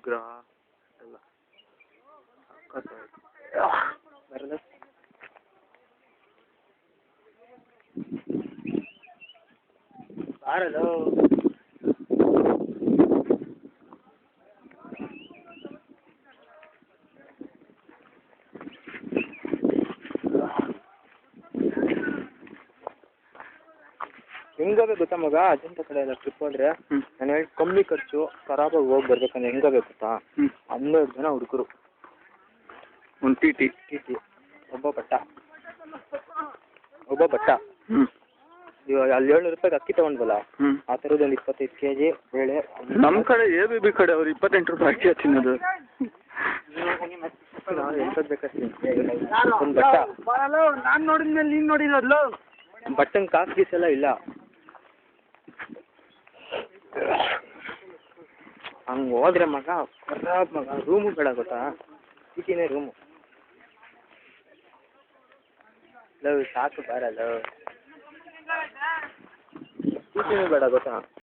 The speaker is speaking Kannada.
ವಿಗ್ರಹ ಎಲ್ಲ ಬರಲ್ಲ. ಬಾರಲ್ಲ ಹೆಂಗಬೇಕು ಗೊತ್ತಾ ಮಗ, ಅಜಂತ ಕಡೆ ಎಲ್ಲ ಟ್ರಿಪ್ ಹೋದ್ರೆ ನಾನು ಹೇಳಿ ಕಮ್ಮಿ ಖರ್ಚು ಖರಾಬಾಗಿ ಹೋಗಿ ಬರ್ಬೇಕಂದ್ರೆ ಹೆಂಗಬೇಕು ಗೊತ್ತಾ, 12 ಜನ ಹುಡುಗರು, ಒಂದು ಟಿ ಟಿ ಒಬ್ಬ ಬಟ್ಟ ಇವಾಗ ಅಲ್ಲಿ 700 ರೂಪಾಯಿಗೆ ಅಕ್ಕಿ ತೊಗೊಂಡ್ವಲ್ಲ, ಆ ಥರದ್ದು ಒಂದು 25 kg ಬೇಳೆ. ನಮ್ಮ ಕಡೆ ಎ ಬಿ ಬಿ ಕಡೆ ಅವ್ರು 28 ರೂಪಾಯಿ ಅಕ್ಕಿ ತಿನ್ನೋದು. ನಾವು ಎಂಥದ್ದು ಬೇಕಂತ ಒಂದು ಬಟ್ಟ. ನಾನು ನೋಡಿದ್ಮೇಲೆ ನೀನು ನೋಡಿರೋದ್ಲು. ಬಟ್ಟಂಗೆ ಕಾಸು ಗೀಸ್ ಎಲ್ಲ ಇಲ್ಲ, ಹಂಗೆ ಹೋದ್ರೆ ಮಗ ಖರಾಬ್ ಮಗ. ರೂಮು ಬೇಡ ಗೊತ್ತಾ, ಸಿಟಿನೇ ರೂಮು. ಲವ್ ಸಾಕು ಬಾರಲ್ಲ, ಸಿಟಿನೂ ಬೇಡ ಗೊತ್ತಾ.